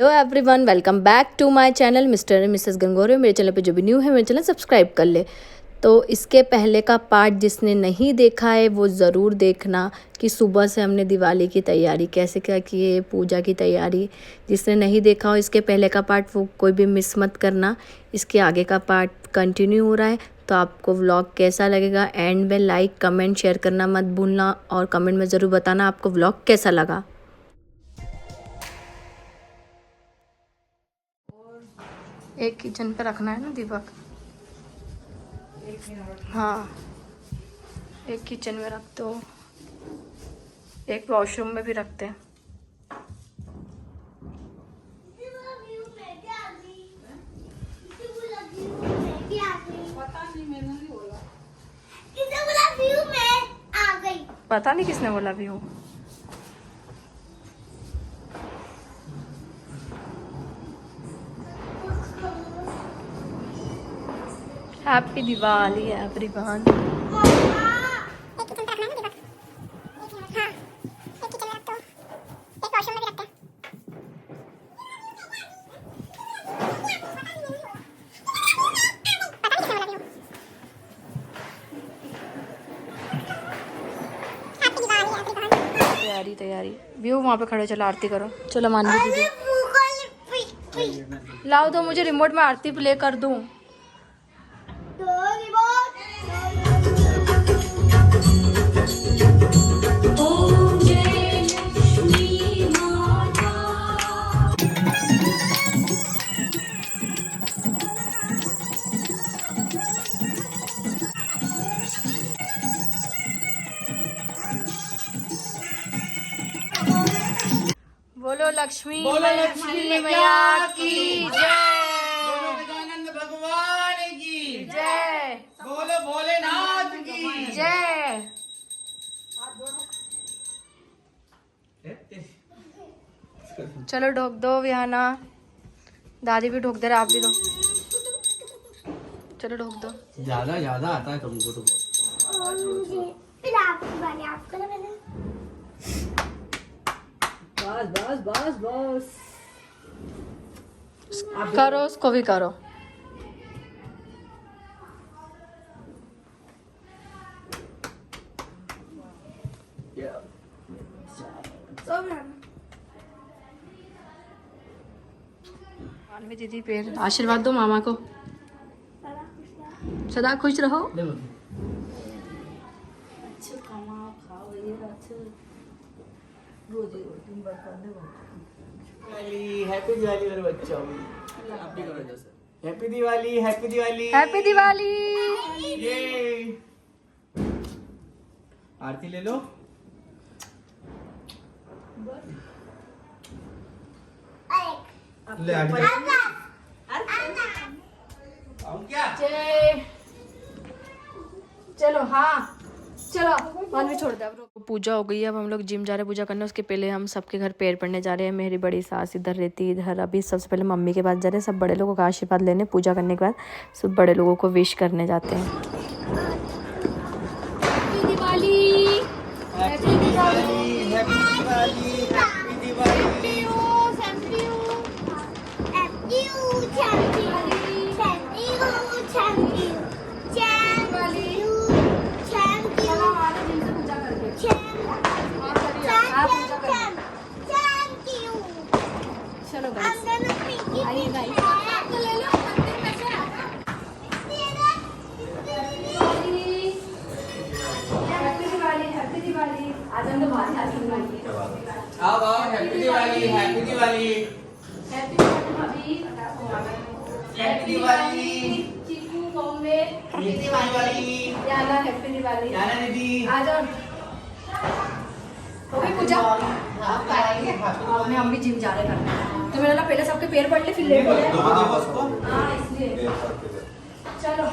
Hello everyone, welcome back to my channel mister and missus Gangore. मेरे channel पे जो भी न्यू है मेरे चैनल सब्सक्राइब कर ले। तो इसके पहले का पार्ट जिसने नहीं देखा है वो ज़रूर देखना कि सुबह से हमने दिवाली की तैयारी कैसे क्या की है, पूजा की तैयारी। जिसने नहीं देखा हो इसके पहले का पार्ट वो कोई भी मिस मत करना। इसके आगे का पार्ट कंटिन्यू हो रहा है। तो आपको व्लॉग कैसा लगेगा एंड में लाइक कमेंट शेयर करना मत भूलना और कमेंट में ज़रूर बताना आपको व्लॉग कैसा लगा। एक किचन पे रखना है ना दीपक। हाँ, एक किचन में रख दो, एक वॉशरूम में भी रखते हैं। पता नहीं किसने बोला व्यू। Happy Diwali everyone. तैयारी तैयारी व्यू वहाँ पे खड़े, चलो आरती करो। चलो मानवी दीदी लाओ दो मुझे रिमोट में आरती प्ले कर दूँ। बोलो लक्ष्मी मैया की जय। बोलो गजानंद भगवान की जय। बोलो भोलेनाथ की जय। चलो ढोक दो विहाना, दादी भी ढोक दे रहा, आप भी दो। चलो ढोक दो। ज्यादा ज्यादा आता है तुमको तो बस बस बस बस करो, उसको भी करो। मानवी दीदी पे आशीर्वाद दो मामा को। सदा खुश रहो। हैप्पी दिवाली मेरे बच्चों। Happy Diwali happy Diwali happy Diwali. ये आरती ले लो। ले आरती क्या? चलो हाँ चलो मानवी छोड़ दे। पूजा हो गई है, अब हम लोग जिम जा रहे हैं पूजा करने। उसके पहले हम सबके घर पैर पड़ने जा रहे हैं। मेरी बड़ी सास इधर रहती है, इधर अभी सबसे पहले मम्मी के पास जा रहे हैं। सब बड़े लोगों का आशीर्वाद लेने, पूजा करने के बाद सब बड़े लोगों को विश करने जाते हैं। Happy Diwali happy Diwali happy Diwali happy Diwali. चलो गाइस आइए गाइस। हैप्पी दिवाली आज हम लोग बाहर आओ आओ happy Diwali happy Diwali happy Diwali Cheeku Bombay happy Diwali Yana happy Diwali. Yana दीदी आ जाओ, हो गई पूजा। मैं हम भी जिम जा रहे करने, तो मेरा ना पहले सबके पैर पड़ ले फिर लेट हो जाए। हाँ इसलिए चलो।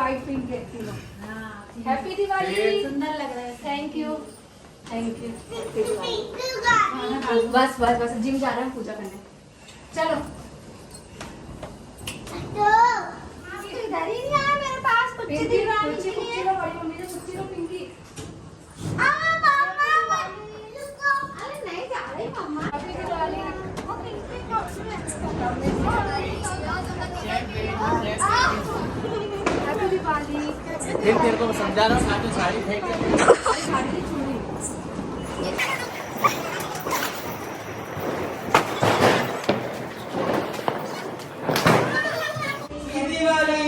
वाइट पिंक के तीनों। हैप्पी दिवाली। सुंदर लग रहा है। Thank you thank you. बस बस बस जिम जा रहे हैं पूजा करने। चलो इधर ही नहीं आया मेरे पास कुछ दिवाली के लिए। बड़ी मम्मी ने कुछ पिंकी। अरे नहीं जा रही मम्मा। हैप्पी दिवाली। हैप्पी दिवाली। फिर तेरे को समझा रहा हूँ, साथ में साड़ी फेंक दे। साड़ी नहीं छूनी। Diwali.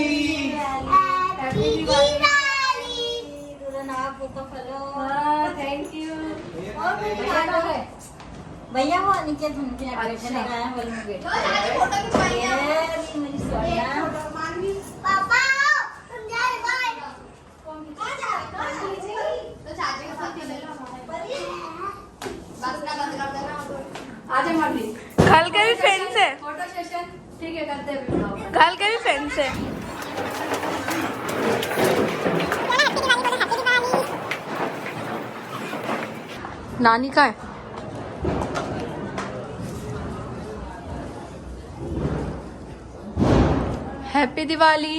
Happy Diwali. Thank you. भैया वो नीचे झुमके अच्छा। लगाया हॉल में बैठ पापा तुम जा रहे बाय आजा मम्मी। कल के भी फ्रेंड से फोटो सेशन ठीक है करते हैं बिठाओ। कल के भी फ्रेंड से नानी का है। Happy Diwali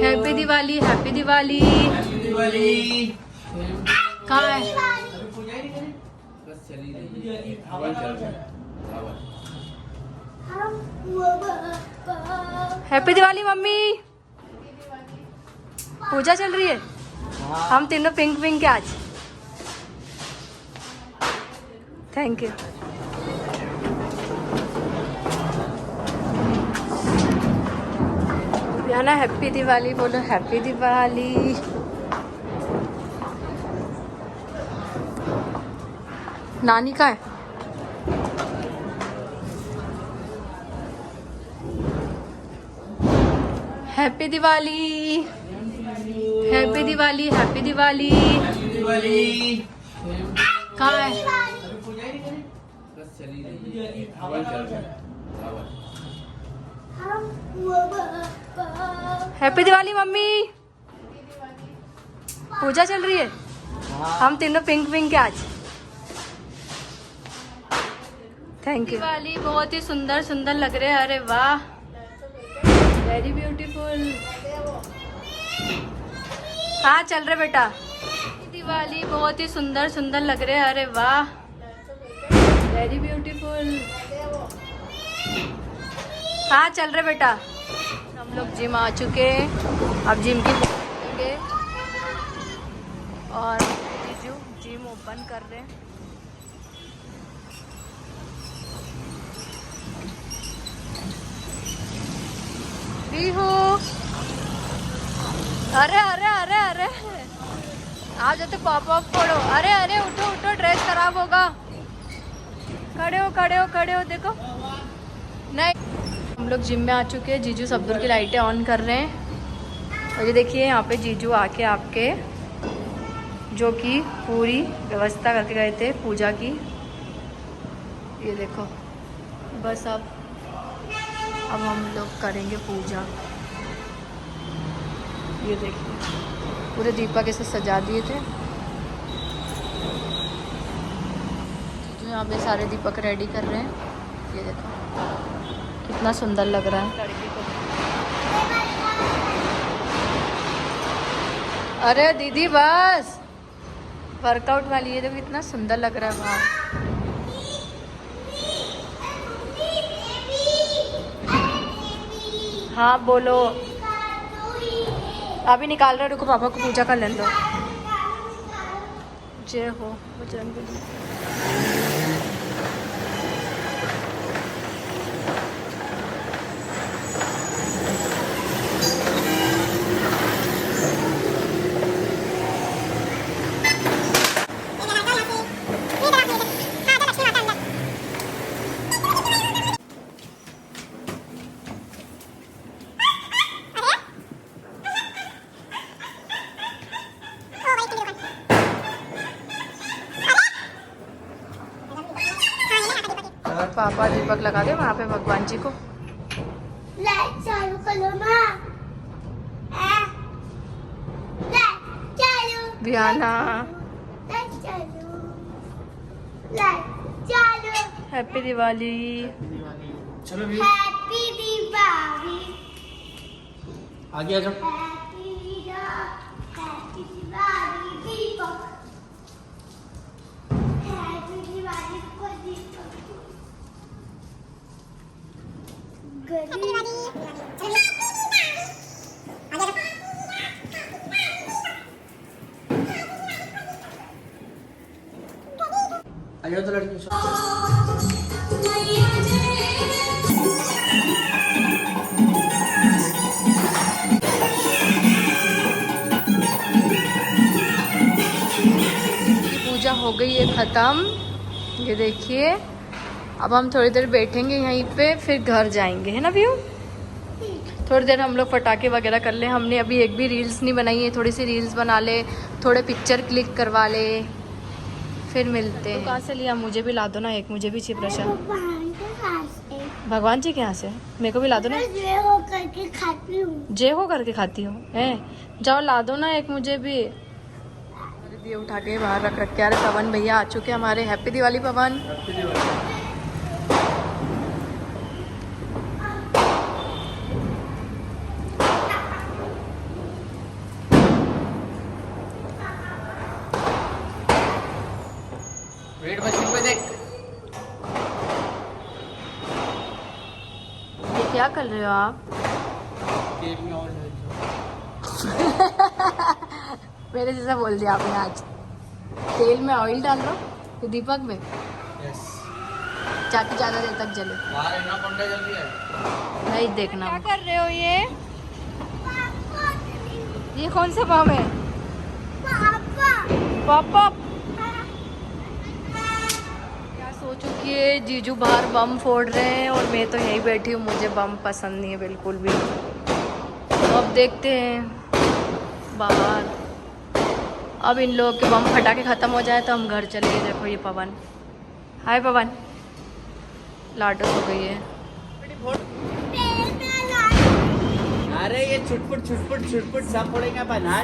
happy Diwali happy Diwali. Diwali. कहाँ है? पूजा ही नहीं करी? बस चली गई। हवा चल रहा है। Happy Diwali mummy. पूजा चल रही है। हम तीनों पिंक पिंक के आज। Thank you. ना हैप्पी दिवाली बोलो। हैप्पी दिवाली। नानी का है। Happy Diwali happy Diwali happy Diwali. Diwali. कहाँ है? पूजा ही नहीं करी? बस चली गई। हवा चल रहा है। Happy Diwali mummy. पूजा चल रही है। हम तीनों पिंक पिंक के आज। Thank you. दिवाली बहुत ही सुंदर सुंदर लग रहे हैं। अरे वाह वेरी ब्यूटीफुल। हाँ चल रहे बेटा। दिवाली बहुत ही सुंदर सुंदर लग रहे हैं। अरे वाह वेरी ब्यूटीफुल। हाँ चल रहे बेटा। हम लोग जिम आ चुके हैं। अब जिम की करेंगे और जीजू जिम ओपन कर रहे हैं। बीहू। अरे अरे अरे अरे आप जाते पॉप अप फोड़ो। अरे अरे उठो उठो ड्रेस खराब होगा। खड़े हो खड़े हो खड़े हो। देखो नहीं। हम लोग जिम में आ चुके हैं। जीजू सबदूर की लाइटें ऑन कर रहे हैं। और ये देखिए यहाँ पे जीजू आके आपके जो कि पूरी व्यवस्था करके गए थे पूजा की। ये देखो बस अब हम लोग करेंगे पूजा। ये देखिए पूरे दीपक ऐसे सजा दिए थे। जीजू यहाँ पे सारे दीपक रेडी कर रहे हैं। ये देखो कितना सुंदर लग रहा है लड़की को। अरे दीदी बस वर्कआउट वाली है। देखो कितना सुंदर लग रहा है वहाँ। हाँ बोलो। अभी निकाल रहे। रुको पापा को पूजा कर लेने दो। जय हो बजरंगबली। पापा दीपक लगा के वहाँ पे भगवान जी को। लाइट चालू करो ना। बियाना चलो हैप्पी दिवाली। चलो भी हैप्पी दिवाली आगे आ जाओ। हैप्पी दिवाली दीपक हैप्पी दिवाली को दीपक आ जाओ तो लड़की पूजा हो गई है ख़त्म। ये देखिए अब हम थोड़ी देर बैठेंगे यहीं पे, फिर घर जाएंगे, है ना व्यू। थोड़ी देर हम लोग पटाखे वगैरह कर ले। हमने अभी एक भी रील्स नहीं बनाई है, थोड़ी सी रील्स बना ले, थोड़े पिक्चर क्लिक करवा ले, फिर मिलते हैं। तो कहाँ से लिया? मुझे भी ला दो ना एक, मुझे भी चाहिए प्रसाद। भगवान जी के यहाँ से मेरे को भी ला दो ना। जय हो करके खाती हूँ। जय हो करके खाती हो है? जाओ ला दो ना एक मुझे भी। दिए उठा के बाहर रख रख के। अरे पवन भैया आ चुके हमारे। हैप्पी दिवाली पवन। वेट मशीन पे देख। ये क्या कर रहे हो आप? केक में और मेरे जैसा बोल दिया आपने आज। तेल में ऑयल डाल रहा हूँ तो दीपक में यस ताकि ज़्यादा देर तक जले। बाहर रहना पंडा जल्दी है। नहीं देखना। क्या कर रहे हो ये कौन सा बम है? पापा क्या सोचो कि ये जीजू बाहर बम फोड़ रहे हैं और मैं तो यहीं बैठी हूँ। मुझे बम पसंद नहीं है बिल्कुल भी। तो अब देखते हैं बाहर। अब इन लोगों के बम फटाके ख़त्म हो जाए तो हम घर चलेंगे। देखो ये पवन। हाय पवन। लाटस हो गई है। अरे ये छुटपुट सब पड़ेगा बना।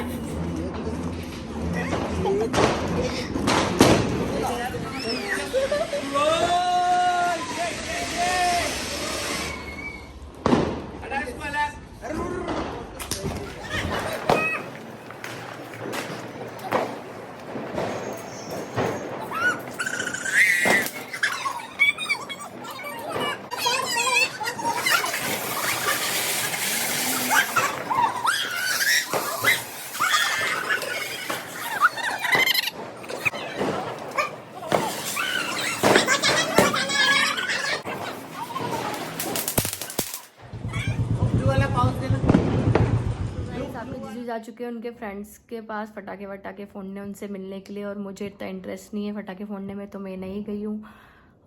आपके जीजू जा चुके हैं उनके फ्रेंड्स के पास फटाके वटाके फोड़ने, उनसे मिलने के लिए। और मुझे इतना इंटरेस्ट नहीं है फटाके फोड़ने में, तो मैं नहीं गई हूँ।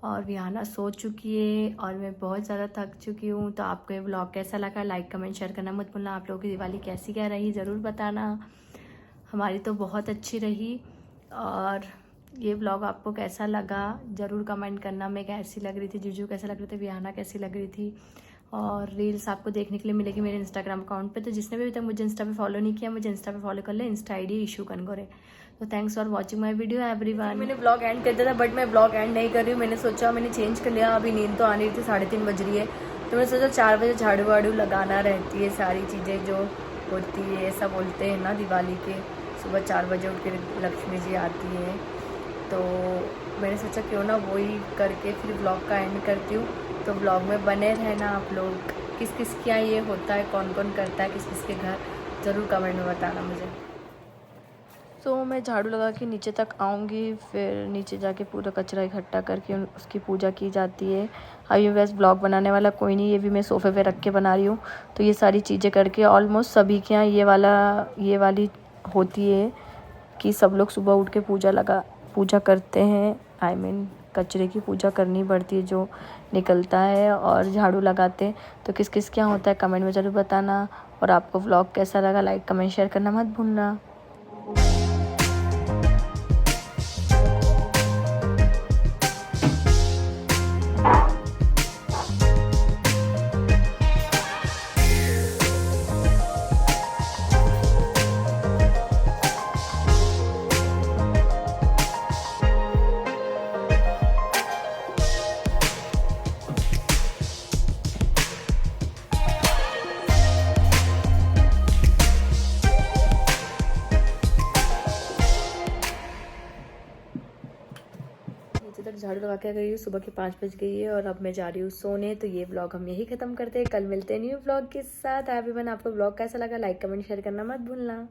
और विहाना सो चुकी है और मैं बहुत ज़्यादा थक चुकी हूँ। तो आपको ये व्लॉग कैसा लगा? लाइक कमेंट शेयर करना मत भूलना। आप लोगों की दिवाली कैसी क्या रही ज़रूर बताना। हमारी तो बहुत अच्छी रही। और ये व्लॉग आपको कैसा लगा ज़रूर कमेंट करना। मैं कैसी लग रही थी, जीजू कैसा लग रहे थे, विहाना कैसी लग रही थी। और रील्स आपको देखने के लिए मिलेगी मेरे इंस्टाग्राम अकाउंट पे। तो जिसने भी अभी तक मुझे इंस्टा पे फॉलो नहीं किया, मुझे इंस्टा पे फॉलो कर ले। Insta ID Ishu Kangore. तो thanks for watching my video everyone. मैंने ब्लॉग एंड कर दिया था बट मैं ब्लॉग एंड नहीं कर रही हूँ। मैंने सोचा, मैंने चेंज कर लिया। अभी नींद तो आनी रही थी, 3:30 बज रही है। तो मैंने सोचा 4 बजे झाड़ू वाड़ू लगाना रहती है, सारी चीज़ें जो होती है ऐसा बोलते हैं ना दिवाली के। सुबह 4 बजे उठ के लक्ष्मी जी आती हैं। तो मैंने सोचा क्यों ना वही करके फिर ब्लॉग का एंड करती हूँ। तो ब्लॉग में बने रहना आप लोग। किस किस क्या ये होता है, कौन कौन करता है किस किस के घर, ज़रूर कमेंट में बताना मुझे। तो मैं झाड़ू लगा के नीचे तक आऊँगी, फिर नीचे जाके पूरा कचरा इकट्ठा करके उसकी पूजा की जाती है। अभी वैसे ब्लॉग बनाने वाला कोई नहीं, ये भी मैं सोफ़े पे रख के बना रही हूँ। तो ये सारी चीज़ें करके ऑलमोस्ट सभी के यहाँ ये वाली होती है कि सब लोग सुबह उठ के पूजा करते हैं। I mean, कचरे की पूजा करनी पड़ती है जो निकलता है, और झाड़ू लगाते हैं। तो किस किस क्या होता है कमेंट में ज़रूर बताना। और आपको व्लॉग कैसा लगा लाइक कमेंट शेयर करना मत भूलना। झाड़ू लगा के गई हूँ, सुबह के 5 बज गई है और अब मैं जा रही हूँ सोने। तो ये व्लॉग हम यही खत्म करते हैं, कल मिलते हैं न्यू व्लॉग के साथ। एवरीवन, आपको व्लॉग कैसा लगा लाइक कमेंट शेयर करना मत भूलना।